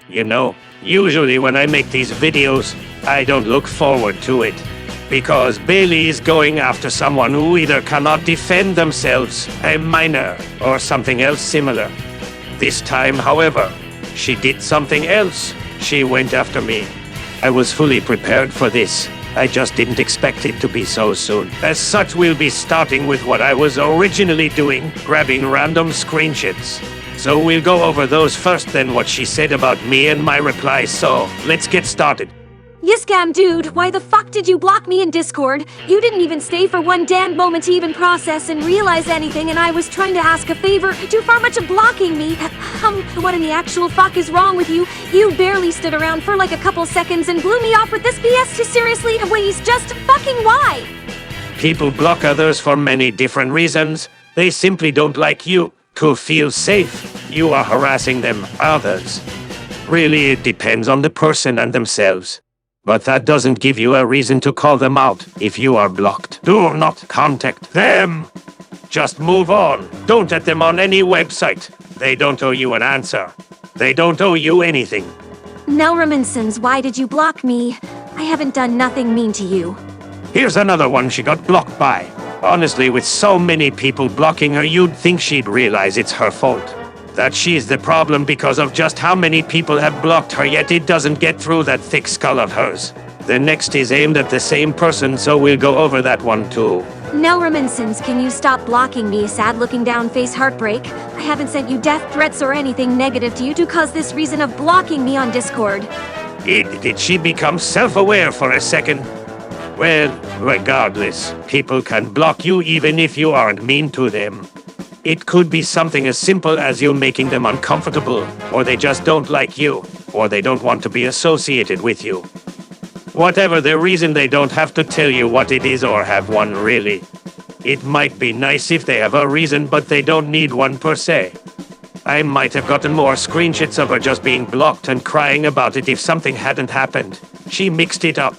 You know, usually when I make these videos, I don't look forward to it. Because Bailey is going after someone who either cannot defend themselves, a minor, or something else similar. This time, however, she did something else. She went after me. I was fully prepared for this. I just didn't expect it to be so soon. As such, we'll be starting with what I was originally doing, grabbing random screenshots. So we'll go over those first, then what she said about me and my replies, so let's get started. Yes, Scam dude, why the fuck did you block me in Discord? You didn't even stay for one damn moment to even process and realize anything, and I was trying to ask a favor. Too far much of blocking me. What in the actual fuck is wrong with you? You barely stood around for like a couple seconds and blew me off with this BS too seriously. Ways just fucking why? People block others for many different reasons. They simply don't like you. To feel safe, you are harassing them, others. Really, it depends on the person and themselves. But that doesn't give you a reason to call them out if you are blocked. Do not contact them. Just move on. Don't add them on any website. They don't owe you an answer. They don't owe you anything. Now, Reminiscence, why did you block me? I haven't done nothing mean to you. Here's another one she got blocked by. Honestly, with so many people blocking her, you'd think she'd realize it's her fault. That she's the problem because of just how many people have blocked her, yet it doesn't get through that thick skull of hers. The next is aimed at the same person, so we'll go over that one too. Now, Reminiscence, can you stop blocking me, sad looking down face heartbreak? I haven't sent you death threats or anything negative to you to cause this reason of blocking me on Discord. Did she become self-aware for a second? Well, regardless, people can block you even if you aren't mean to them. It could be something as simple as you making them uncomfortable, or they just don't like you, or they don't want to be associated with you. Whatever the reason, they don't have to tell you what it is or have one really. It might be nice if they have a reason, but they don't need one per se. I might have gotten more screenshots of her just being blocked and crying about it if something hadn't happened. She mixed it up.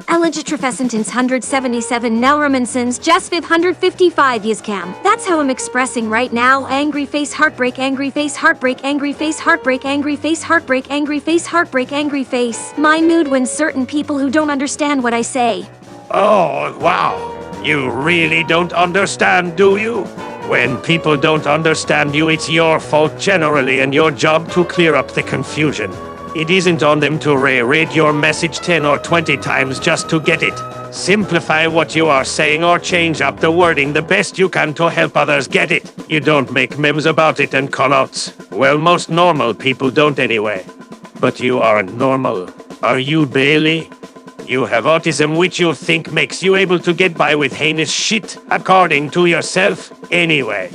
Eligitrefescentins 177 now Reminiscence Jasviv 155 yes cam. That's how I'm expressing right now. Angry face heartbreak, angry face heartbreak, angry face heartbreak, angry face heartbreak, angry face heartbreak, angry face. My mood when certain people who don't understand what I say. Oh, wow. You really don't understand, do you? When people don't understand you, it's your fault generally and your job to clear up the confusion. It isn't on them to reread your message 10 or 20 times just to get it. Simplify what you are saying or change up the wording the best you can to help others get it. You don't make memes about it and callouts. Well, most normal people don't anyway. But you aren't normal. Are you, Bailey? You have autism, which you think makes you able to get by with heinous shit, according to yourself, anyway.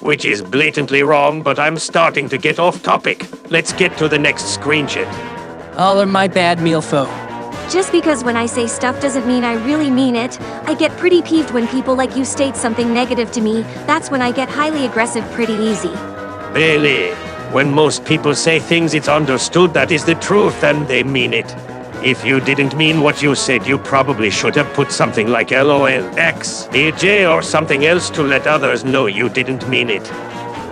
Which is blatantly wrong, but I'm starting to get off topic. Let's get to the next screenshot. All are my bad mealfo. Just because when I say stuff doesn't mean I really mean it. I get pretty peeved when people like you state something negative to me. That's when I get highly aggressive pretty easy. Bailey, when most people say things, it's understood that is the truth and they mean it. If you didn't mean what you said, you probably should have put something like LOL, X, DJ or something else to let others know you didn't mean it.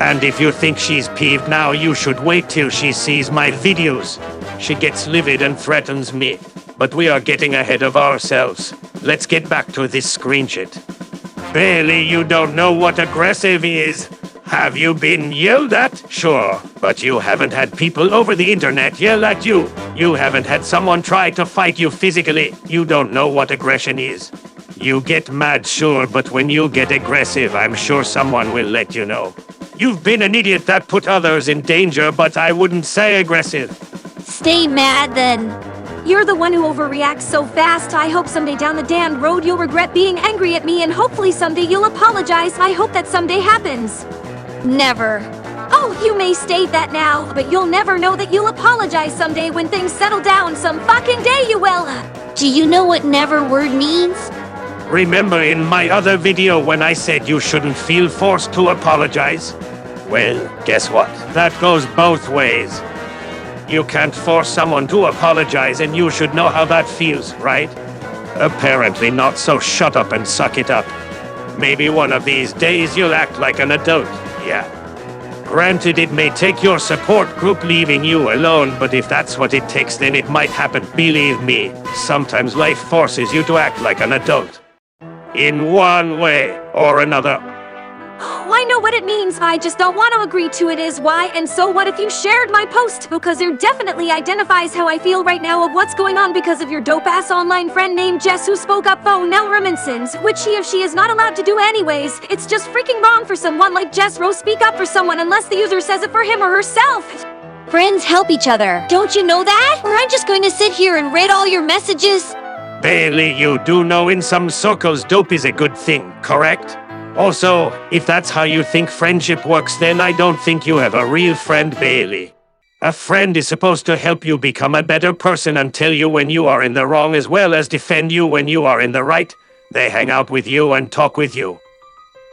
And if you think she's peeved now, you should wait till she sees my videos. She gets livid and threatens me. But we are getting ahead of ourselves. Let's get back to this screenshot. Bailey, you don't know what aggressive is. Have you been yelled at? Sure, but you haven't had people over the internet yell at you. You haven't had someone try to fight you physically. You don't know what aggression is. You get mad, sure, but when you get aggressive, I'm sure someone will let you know. You've been an idiot that put others in danger, but I wouldn't say aggressive. Stay mad then. You're the one who overreacts so fast. I hope someday down the damned road you'll regret being angry at me, and hopefully someday you'll apologize. I hope that someday happens. Never. Oh, you may state that now, but you'll never know that you'll apologize someday when things settle down. Some fucking day you will. Do you know what never word means? Remember in my other video when I said you shouldn't feel forced to apologize? Well, guess what? That goes both ways. You can't force someone to apologize, and you should know how that feels, right? Apparently not, so shut up and suck it up. Maybe one of these days you'll act like an adult. Yeah. Granted, it may take your support group leaving you alone, but if that's what it takes, then it might happen. Believe me, sometimes life forces you to act like an adult. In one way or another. Oh, I know what it means. I just don't want to agree to it is why. And so what if you shared my post? Because it definitely identifies how I feel right now of what's going on because of your dope-ass online friend named Jess who spoke up phone Nell Reminsons, which he or she is not allowed to do anyways. It's just freaking wrong for someone like Jess Rose speak up for someone unless the user says it for him or herself. Friends help each other. Don't you know that? Or I'm just going to sit here and read all your messages. Bailey, you do know in some circles dope is a good thing, correct? Also, if that's how you think friendship works, then I don't think you have a real friend, Bailey. A friend is supposed to help you become a better person and tell you when you are in the wrong as well as defend you when you are in the right. They hang out with you and talk with you.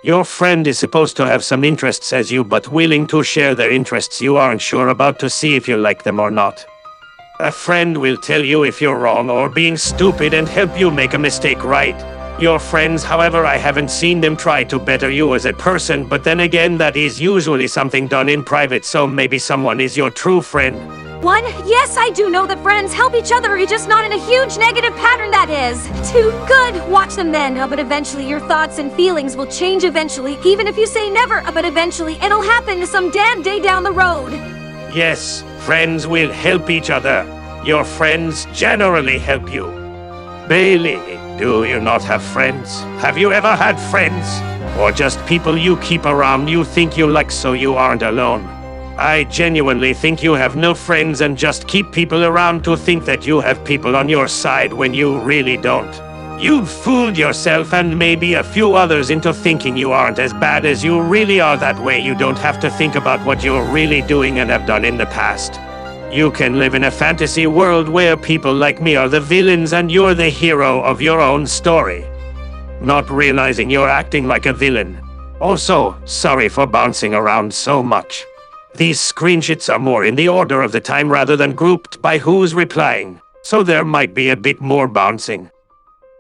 Your friend is supposed to have some interests as you, but willing to share their interests you aren't sure about to see if you like them or not. A friend will tell you if you're wrong or being stupid and help you make a mistake right. Your friends, however, I haven't seen them try to better you as a person, but then again, that is usually something done in private, so maybe someone is your true friend. Yes, I do know that friends help each other, just not in a huge negative pattern, that is. Too good. Watch them then, but eventually your thoughts and feelings will change eventually, even if you say never, but eventually it'll happen some damn day down the road. Yes, friends will help each other. Your friends generally help you. Bailey, do you not have friends? Have you ever had friends? Or just people you keep around you think you like so you aren't alone? I genuinely think you have no friends and just keep people around to think that you have people on your side when you really don't. You've fooled yourself and maybe a few others into thinking you aren't as bad as you really are. That way you don't have to think about what you're really doing and have done in the past. You can live in a fantasy world where people like me are the villains and you're the hero of your own story. Not realizing you're acting like a villain. Also, sorry for bouncing around so much. These screenshots are more in the order of the time rather than grouped by who's replying, so there might be a bit more bouncing.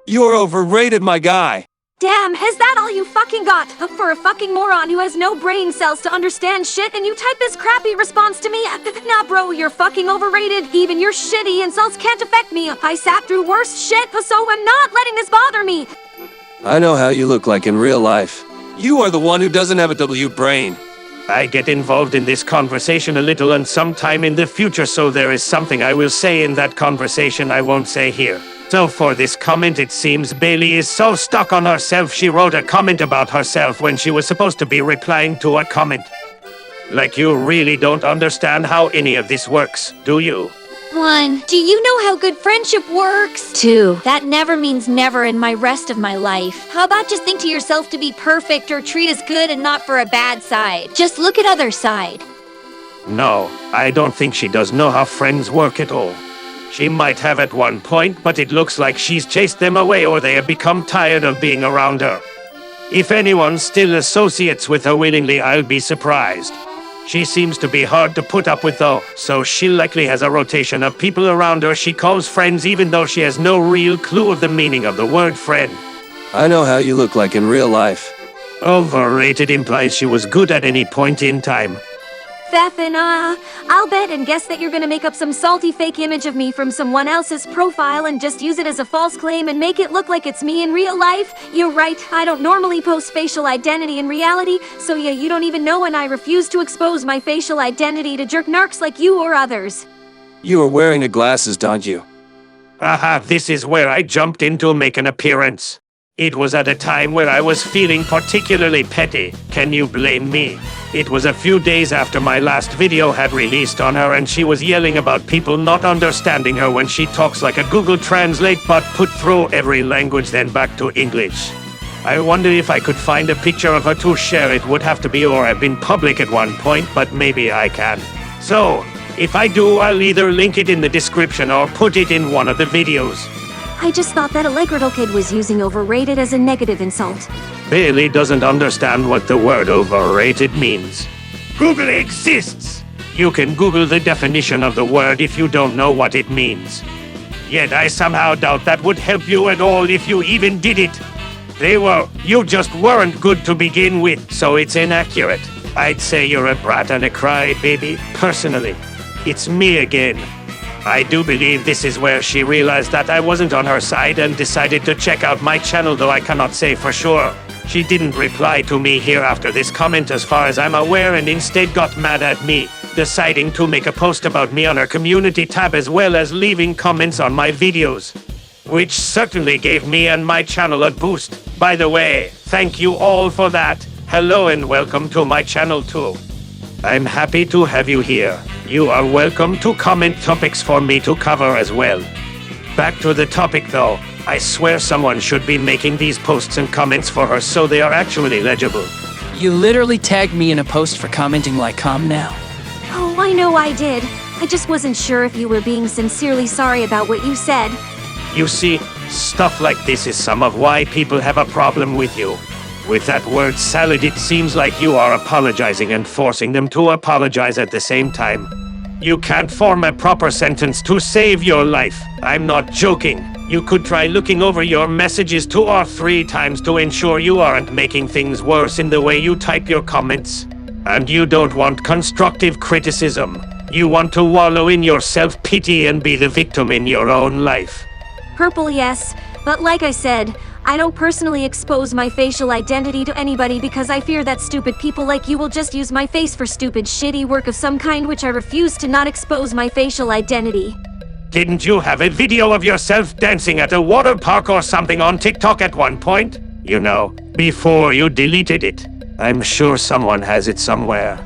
You're overrated, my guy. Damn, is that all you fucking got? For a fucking moron who has no brain cells to understand shit and you type this crappy response to me? Nah bro, you're fucking overrated. Even your shitty insults can't affect me. I sat through worse shit, so I'm not letting this bother me. I know how you look like in real life. You are the one who doesn't have a W brain. I get involved in this conversation a little and sometime in the future, so there is something I will say in that conversation I won't say here. So for this comment, it seems Bailey is so stuck on herself she wrote a comment about herself when she was supposed to be replying to a comment. Like you really don't understand how any of this works, do you? 1. Do you know how good friendship works? 2. That never means never in my rest of my life. How about just think to yourself to be perfect or treat us good and not for a bad side? Just look at other side. No, I don't think she does know how friends work at all. She might have at one point, but it looks like she's chased them away or they have become tired of being around her. If anyone still associates with her willingly, I'll be surprised. She seems to be hard to put up with though, so she likely has a rotation of people around her she calls friends even though she has no real clue of the meaning of the word friend. I know how you look like in real life. Overrated implies she was good at any point in time. I'll bet and guess that you're gonna make up some salty fake image of me from someone else's profile and just use it as a false claim and make it look like it's me in real life. You're right, I don't normally post facial identity in reality, so yeah, you don't even know, and I refuse to expose my facial identity to jerk narcs like you or others. You are wearing the glasses, don't you? Aha, this is where I jumped in to make an appearance. It was at a time where I was feeling particularly petty. Can you blame me? It was a few days after my last video had released on her and she was yelling about people not understanding her when she talks like a Google Translate but put through every language then back to English. I wonder if I could find a picture of her to share. It would have to be or have been public at one point, but maybe I can. So, if I do, I'll either link it in the description or put it in one of the videos. I just thought that Allegro Kid was using overrated as a negative insult. Bailey doesn't understand what the word overrated means. Google exists! You can Google the definition of the word if you don't know what it means. Yet I somehow doubt that would help you at all if you even did it. You just weren't good to begin with, so it's inaccurate. I'd say you're a brat and a crybaby. Personally, it's me again. I do believe this is where she realized that I wasn't on her side and decided to check out my channel, though I cannot say for sure. She didn't reply to me here after this comment as far as I'm aware, and instead got mad at me, deciding to make a post about me on her community tab as well as leaving comments on my videos, which certainly gave me and my channel a boost. By the way, thank you all for that. Hello and welcome to my channel too. I'm happy to have you here. You are welcome to comment topics for me to cover as well. Back to the topic though. I swear someone should be making these posts and comments for her so they are actually legible. You literally tagged me in a post for commenting like calm now. Oh, I know I did. I just wasn't sure if you were being sincerely sorry about what you said. You see, stuff like this is some of why people have a problem with you. With that word salad, it seems like you are apologizing and forcing them to apologize at the same time. You can't form a proper sentence to save your life. I'm not joking. You could try looking over your messages 2 or 3 times to ensure you aren't making things worse in the way you type your comments. And you don't want constructive criticism. You want to wallow in your self-pity and be the victim in your own life. Purple, yes. But like I said, I don't personally expose my facial identity to anybody because I fear that stupid people like you will just use my face for stupid, shitty work of some kind, which I refuse to not expose my facial identity. Didn't you have a video of yourself dancing at a water park or something on TikTok at one point? You know, before you deleted it. I'm sure someone has it somewhere.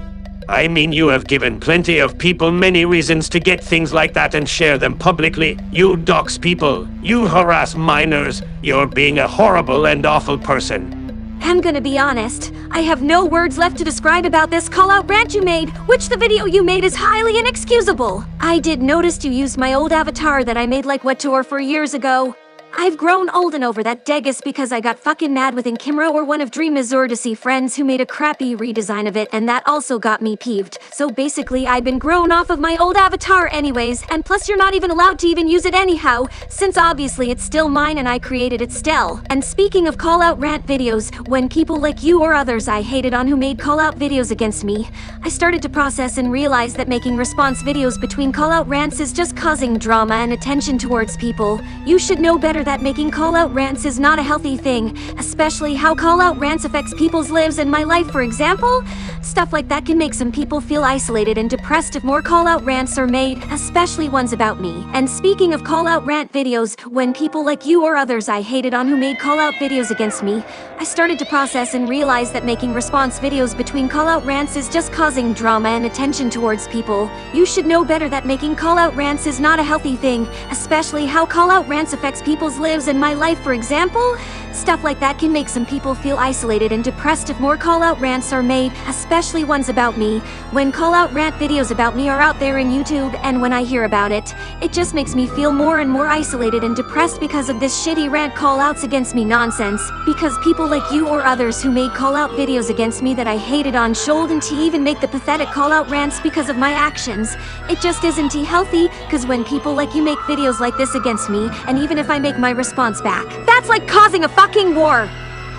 I mean, you have given plenty of people many reasons to get things like that and share them publicly. You dox people. You harass minors. You're being a horrible and awful person. I'm gonna be honest, I have no words left to describe about this call-out rant you made, which the video you made is highly inexcusable. I did notice you used my old avatar that I made like what 2 or 4 years ago. I've grown old and over that degus because I got fucking mad with Kimura or one of Dream Azure to see friends who made a crappy redesign of it, and that also got me peeved. So basically I've been grown off of my old avatar anyways, and plus you're not even allowed to even use it anyhow, since obviously it's still mine and I created it still. And speaking of call-out rant videos, when people like you or others I hated on who made call-out videos against me, I started to process and realize that making response videos between call-out rants is just causing drama and attention towards people. You should know better that making call-out rants is not a healthy thing, especially how call-out rants affects people's lives and my life, for example. Stuff like that can make some people feel isolated and depressed if more call-out rants are made, especially ones about me. And speaking of call-out rant videos, when people like you or others I hated on who made call-out videos against me, I started to process and realize that making response videos between call-out rants is just causing drama and attention towards people. You should know better that making call-out rants is not a healthy thing, especially how call-out rants affects people's lives and my life, for example. Stuff like that can make some people feel isolated and depressed if more call-out rants are made, especially ones about me. When call-out rant videos about me are out there in YouTube, and when I hear about it, it just makes me feel more and more isolated and depressed because of this shitty rant call-outs against me nonsense. Because people like you or others who made call-out videos against me that I hated on shouldn't even make the pathetic call-out rants because of my actions. It just isn't healthy, cause when people like you make videos like this against me, and even if I make my response back, that's like causing a fucking war.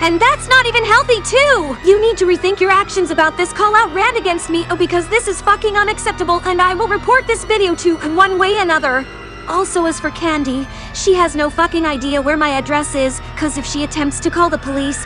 And that's not even healthy too! You need to rethink your actions about this call-out rant against me, because this is fucking unacceptable and I will report this video to in one way or another. Also, as for Candy, she has no fucking idea where my address is, cause if she attempts to call the police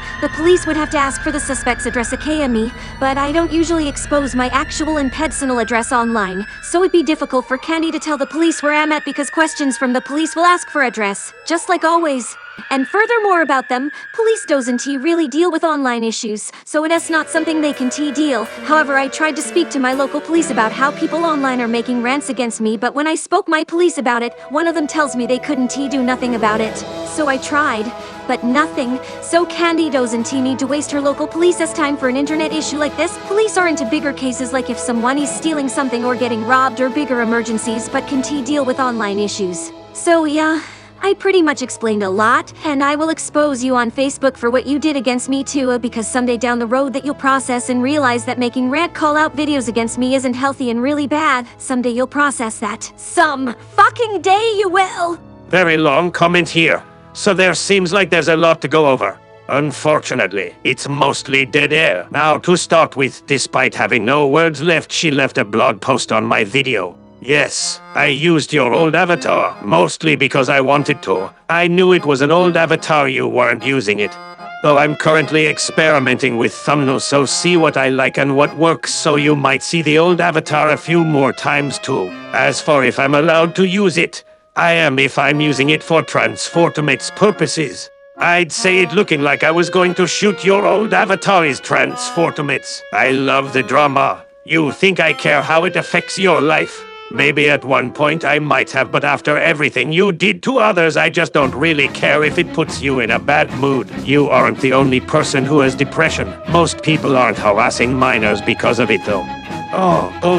would have to ask for the suspect's address aka me, but I don't usually expose my actual and personal address online, so it'd be difficult for Candy to tell the police where I'm at because questions from the police will ask for address, just like always. And furthermore about them, police doesn't really deal with online issues, so it is not something they can deal. However, I tried to speak to my local police about how people online are making rants against me, but when I spoke my police about it, one of them tells me they couldn't do nothing about it. So I tried, but nothing. So Candy doesn't need to waste her local police's time for an internet issue like this. Police are into bigger cases like if someone is stealing something or getting robbed or bigger emergencies, but can deal with online issues. So yeah, I pretty much explained a lot, and I will expose you on Facebook for what you did against me too, because someday down the road that you'll process and realize that making rant call-out videos against me isn't healthy and really bad. Someday you'll process that. Some fucking day you will! Very long comment here, so there seems like there's a lot to go over. Unfortunately, it's mostly dead air. Now to start with, despite having no words left, she left a blog post on my video. Yes, I used your old avatar, mostly because I wanted to. I knew it was an old avatar, you weren't using it. Though I'm currently experimenting with thumbnails, so see what I like and what works, so you might see the old avatar a few more times too. As for if I'm allowed to use it, I am if I'm using it for transformates purposes. I'd say it looking like I was going to shoot your old avatar's transformates. I love the drama. You think I care how it affects your life? Maybe at one point I might have, but after everything you did to others, I just don't really care if it puts you in a bad mood. You aren't the only person who has depression. Most people aren't harassing minors because of it though.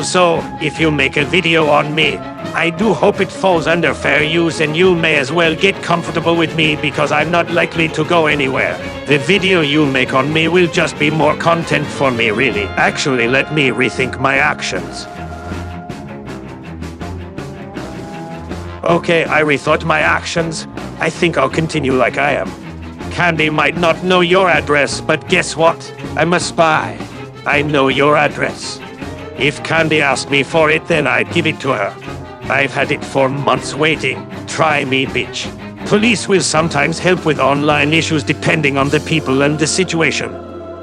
So, if you make a video on me, I do hope it falls under fair use, and you may as well get comfortable with me because I'm not likely to go anywhere. The video you make on me will just be more content for me, really. Actually, let me rethink my actions. Okay, I rethought my actions. I think I'll continue like I am. Candy might not know your address, but guess what? I'm a spy. I know your address. If Candy asked me for it, then I'd give it to her. I've had it for months waiting. Try me, bitch. Police will sometimes help with online issues depending on the people and the situation.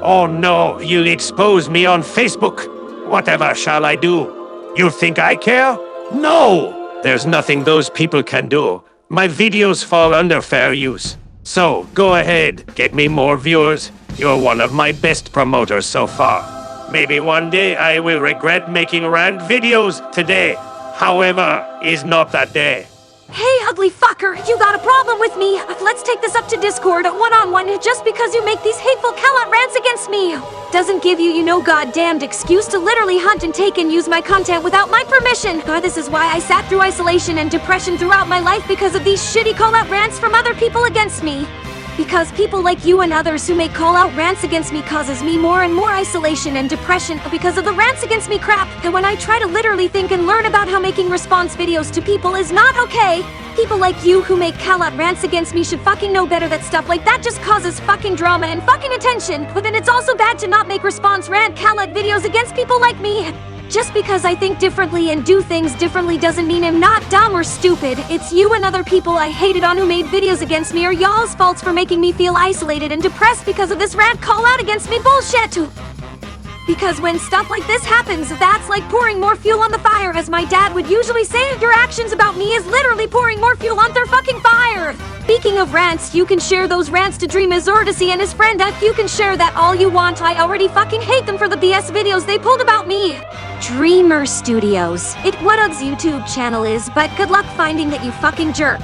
Oh no, you'll expose me on Facebook. Whatever shall I do? You think I care? No! There's nothing those people can do. My videos fall under fair use. So, go ahead, get me more viewers. You're one of my best promoters so far. Maybe one day I will regret making rant videos. Today, however, is not that day. Hey, ugly fucker, you got a problem with me. Let's take this up to Discord one-on-one just because you make these hateful call-out rants against me. Doesn't give you no goddamned excuse to literally hunt and take and use my content without my permission. This is why I sat through isolation and depression throughout my life, because of these shitty call-out rants from other people against me. Because people like you and others who make call-out rants against me causes me more and more isolation and depression because of the rants against me crap. And when I try to literally think and learn about how making response videos to people is not okay, people like you who make call-out rants against me should fucking know better that stuff like that just causes fucking drama and fucking attention. But then it's also bad to not make response rant call-out videos against people like me. Just because I think differently and do things differently doesn't mean I'm not dumb or stupid. It's you and other people I hated on who made videos against me are y'all's faults for making me feel isolated and depressed because of this rant call out against me bullshit. Because when stuff like this happens, that's like pouring more fuel on the fire, as my dad would usually say. Your actions about me is literally pouring more fuel on their fucking fire. Speaking of rants, you can share those rants to Dreamers Odyssey and his friend F. You can share that all you want. I already fucking hate them for the BS videos they pulled about me. Dreamer Studios. It what Ug's YouTube channel is, but good luck finding that, you fucking jerk.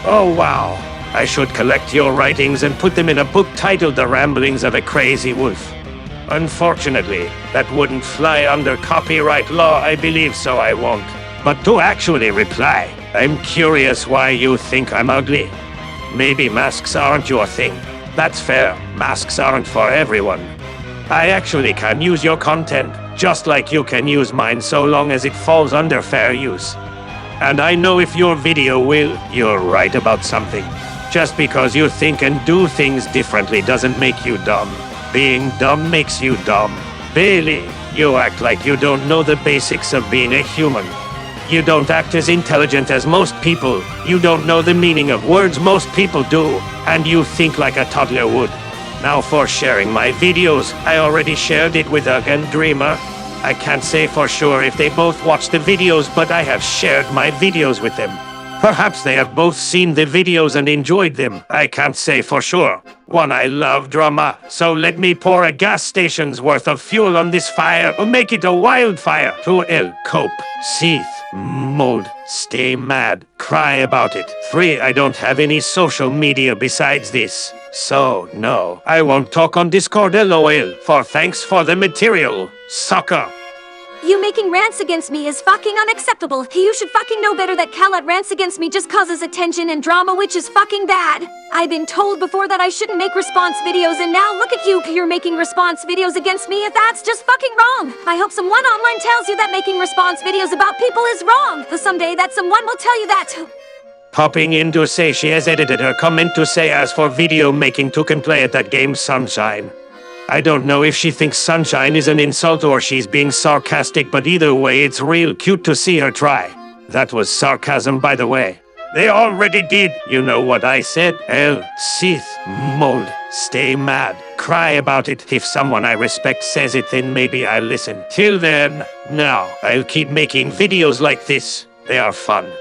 Oh wow. I should collect your writings and put them in a book titled The Ramblings of a Crazy Wolf. Unfortunately, that wouldn't fly under copyright law, I believe, so I won't. But to actually reply, I'm curious why you think I'm ugly. Maybe masks aren't your thing. That's fair. Masks aren't for everyone. I actually can use your content, just like you can use mine, so long as it falls under fair use. And I know if your video will, you're right about something. Just because you think and do things differently doesn't make you dumb. Being dumb makes you dumb. Bailey, you act like you don't know the basics of being a human. You don't act as intelligent as most people. You don't know the meaning of words most people do. And you think like a toddler would. Now for sharing my videos, I already shared it with Ugg and Dreamer. I can't say for sure if they both watched the videos, but I have shared my videos with them. Perhaps they have both seen the videos and enjoyed them. I can't say for sure. One, I love drama, so let me pour a gas station's worth of fuel on this fire or make it a wildfire. 2L, cope, seethe, mold, stay mad, cry about it. 3, I don't have any social media besides this. So, no, I won't talk on Discord LOL, for thanks for the material, sucker. You making rants against me is fucking unacceptable. You should fucking know better that call-out rants against me just causes attention and drama, which is fucking bad. I've been told before that I shouldn't make response videos, and now look at you. You're making response videos against me. That's just fucking wrong. I hope someone online tells you that making response videos about people is wrong. Someday that someone will tell you that. Popping in to say she has edited her comment to say as for video making to can play at that game Sunshine. I don't know if she thinks sunshine is an insult or she's being sarcastic, but either way it's real cute to see her try. That was sarcasm, by the way. They already did. You know what I said? Sith, mold, stay mad, cry about it. If someone I respect says it, then maybe I'll listen. Till then, no, I'll keep making videos like this. They are fun.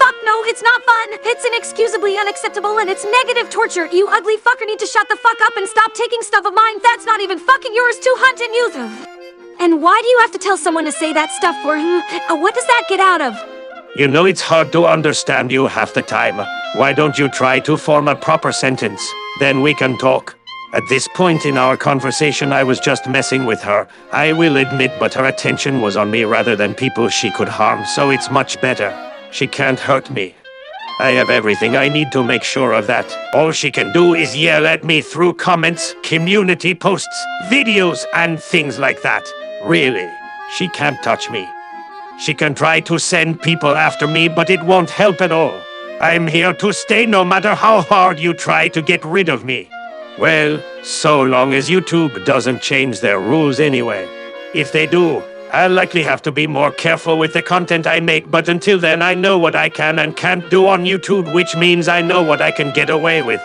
Fuck no, it's not fun. It's inexcusably unacceptable and it's negative torture. You ugly fucker need to shut the fuck up and stop taking stuff of mine that's not even fucking yours to hunt and use. And why do you have to tell someone to say that stuff for? What does that get out of? You know it's hard to understand you half the time. Why don't you try to form a proper sentence? Then we can talk. At this point in our conversation, I was just messing with her. I will admit, but her attention was on me rather than people she could harm, so it's much better. She can't hurt me. I have everything I need to make sure of that. All she can do is yell at me through comments, community posts, videos, and things like that. Really, she can't touch me. She can try to send people after me, but it won't help at all. I'm here to stay no matter how hard you try to get rid of me. Well, so long as YouTube doesn't change their rules anyway. If they do, I'll likely have to be more careful with the content I make, but until then I know what I can and can't do on YouTube, which means I know what I can get away with.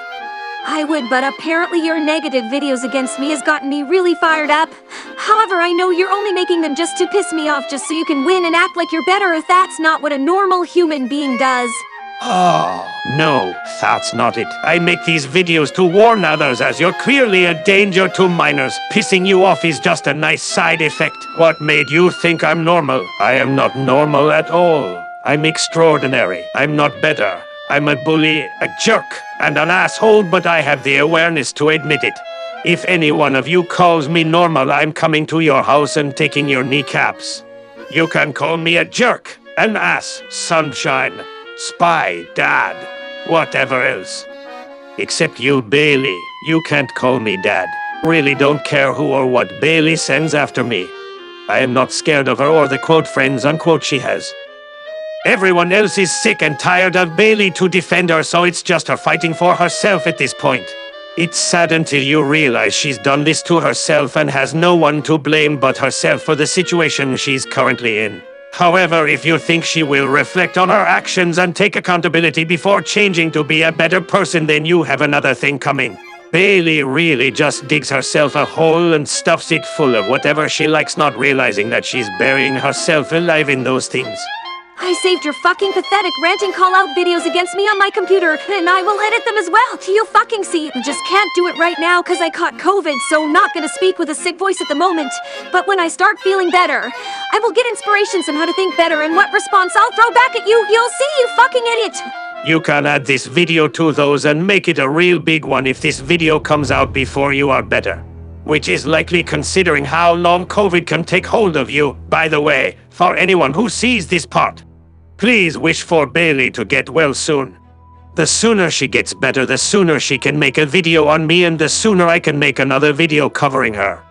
I would, but apparently your negative videos against me has gotten me really fired up. However, I know you're only making them just to piss me off, just so you can win and act like you're better if that's not what a normal human being does. Oh, no, that's not it. I make these videos to warn others as you're clearly a danger to minors. Pissing you off is just a nice side effect. What made you think I'm normal? I am not normal at all. I'm extraordinary. I'm not better. I'm a bully, a jerk, and an asshole, but I have the awareness to admit it. If any one of you calls me normal, I'm coming to your house and taking your kneecaps. You can call me a jerk, an ass, sunshine, spy, dad, whatever else. Except you, Bailey. You can't call me dad. Really don't care who or what Bailey sends after me. I am not scared of her or the quote friends unquote she has. Everyone else is sick and tired of Bailey to defend her, so it's just her fighting for herself at this point. It's sad until you realize she's done this to herself and has no one to blame but herself for the situation she's currently in. However, if you think she will reflect on her actions and take accountability before changing to be a better person, then you have another thing coming. Bailey really just digs herself a hole and stuffs it full of whatever she likes, not realizing that she's burying herself alive in those things. I saved your fucking pathetic ranting call-out videos against me on my computer, and I will edit them as well. You fucking see. I just can't do it right now because I caught COVID, so not gonna speak with a sick voice at the moment. But when I start feeling better, I will get inspirations on how to think better and what response I'll throw back at you. You'll see, you fucking idiot. You can add this video to those and make it a real big one if this video comes out before you are better. Which is likely considering how long COVID can take hold of you. By the way, for anyone who sees this part, please wish for Bailey to get well soon. The sooner she gets better, the sooner she can make a video on me, and the sooner I can make another video covering her.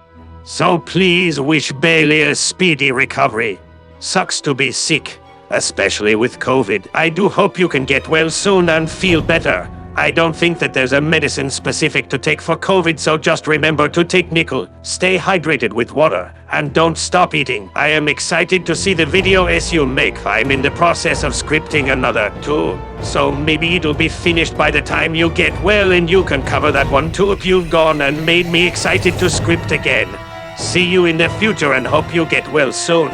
So please wish Bailey a speedy recovery. Sucks to be sick, especially with COVID. I do hope you can get well soon and feel better. I don't think that there's a medicine specific to take for COVID, so just remember to take nickel, stay hydrated with water, and don't stop eating. I am excited to see the video as you make. I'm in the process of scripting another too, so maybe it'll be finished by the time you get well and you can cover that one too if you've gone and made me excited to script again. See you in the future and hope you get well soon.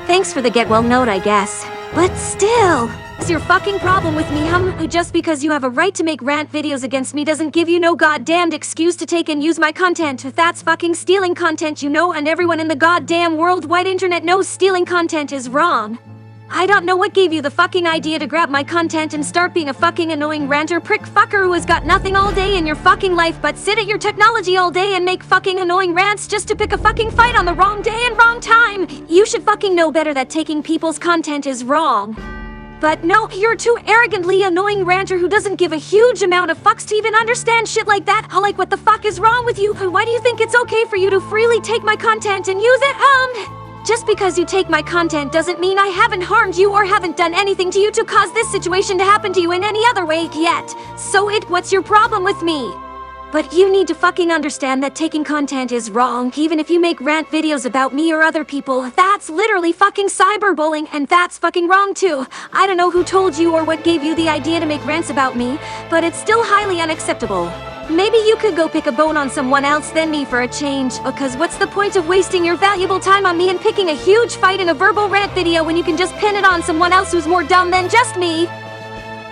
Thanks for the get well note, I guess. But still, what's your fucking problem with me, Just because you have a right to make rant videos against me doesn't give you no goddamned excuse to take and use my content. That's fucking stealing content, you know, and everyone in the goddamn worldwide internet knows stealing content is wrong. I don't know what gave you the fucking idea to grab my content and start being a fucking annoying ranter prick fucker who has got nothing all day in your fucking life but sit at your technology all day and make fucking annoying rants just to pick a fucking fight on the wrong day and wrong time. You should fucking know better that taking people's content is wrong. But no, you're too arrogantly annoying ranter who doesn't give a huge amount of fucks to even understand shit like that. Like, what the fuck is wrong with you? Why do you think it's okay for you to freely take my content and use it? Just because you take my content doesn't mean I haven't harmed you or haven't done anything to you to cause this situation to happen to you in any other way yet. So what's your problem with me? But you need to fucking understand that taking content is wrong, even if you make rant videos about me or other people. That's literally fucking cyberbullying, and that's fucking wrong too. I don't know who told you or what gave you the idea to make rants about me, but it's still highly unacceptable. Maybe you could go pick a bone on someone else than me for a change, because what's the point of wasting your valuable time on me and picking a huge fight in a verbal rant video when you can just pin it on someone else who's more dumb than just me?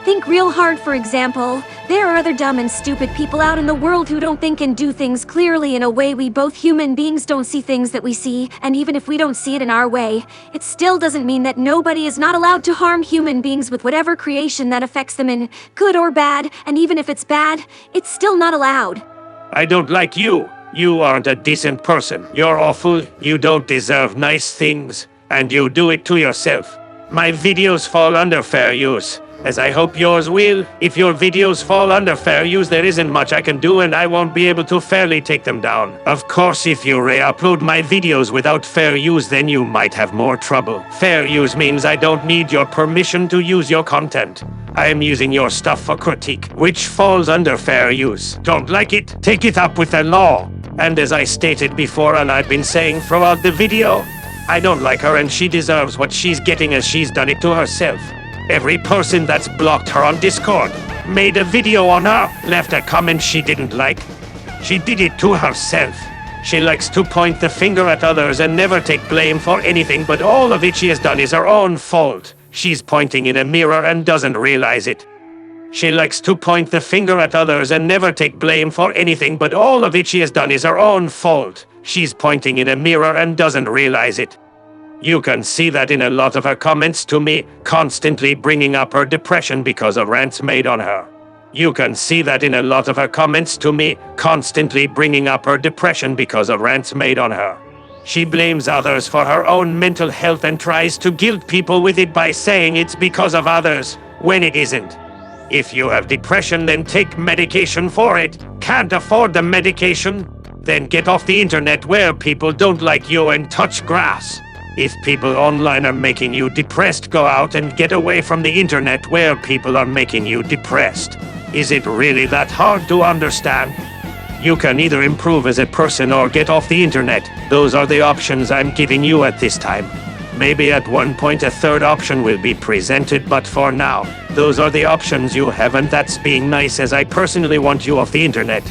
Think real hard, for example. There are other dumb and stupid people out in the world who don't think and do things clearly in a way we both human beings don't see things that we see, and even if we don't see it in our way, it still doesn't mean that nobody is not allowed to harm human beings with whatever creation that affects them in good or bad, and even if it's bad, it's still not allowed. I don't like you. You aren't a decent person. You're awful. You don't deserve nice things. And you do it to yourself. My videos fall under fair use, as I hope yours will. If your videos fall under fair use, there isn't much I can do and I won't be able to fairly take them down. Of course, if you re-upload my videos without fair use, then you might have more trouble. Fair use means I don't need your permission to use your content. I am using your stuff for critique, which falls under fair use. Don't like it? Take it up with the law. And as I stated before and I've been saying throughout the video, I don't like her and she deserves what she's getting as she's done it to herself. Every person that's blocked her on Discord, made a video on her, left a comment she didn't like. She did it to herself. She likes to point the finger at others and never take blame for anything, but all of it she has done is her own fault. She's pointing in a mirror and doesn't realize it. She likes to point the finger at others and never take blame for anything, but all of it she has done is her own fault. She's pointing in a mirror and doesn't realize it. You can see that in a lot of her comments to me, constantly bringing up her depression because of rants made on her. You can see that in a lot of her comments to me, constantly bringing up her depression because of rants made on her. She blames others for her own mental health and tries to guilt people with it by saying it's because of others, when it isn't. If you have depression, then take medication for it. Can't afford the medication? Then get off the internet where people don't like you and touch grass. If people online are making you depressed, go out and get away from the internet where people are making you depressed. Is it really that hard to understand? You can either improve as a person or get off the internet. Those are the options I'm giving you at this time. Maybe at one point a third option will be presented, but for now, those are the options you have, and that's being nice, as I personally want you off the internet,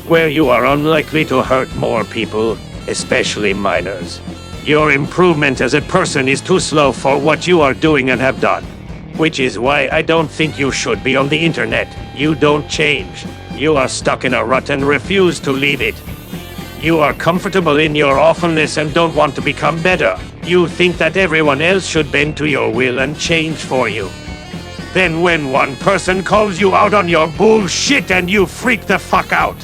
where you are unlikely to hurt more people, especially minors. Your improvement as a person is too slow for what you are doing and have done. Which is why I don't think you should be on the internet. You don't change. You are stuck in a rut and refuse to leave it. You are comfortable in your awfulness and don't want to become better. You think that everyone else should bend to your will and change for you. Then when one person calls you out on your bullshit and you freak the fuck out.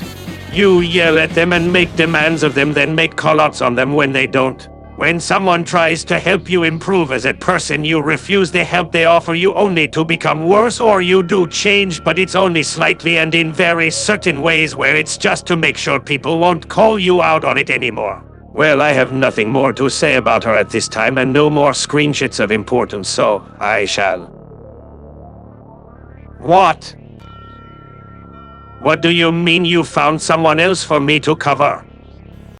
You yell at them and make demands of them, then make call-outs on them when they don't. When someone tries to help you improve as a person, you refuse the help they offer you only to become worse, or you do change, but it's only slightly and in very certain ways where it's just to make sure people won't call you out on it anymore. Well, I have nothing more to say about her at this time and no more screenshots of importance, so I shall. What? What do you mean you found someone else for me to cover?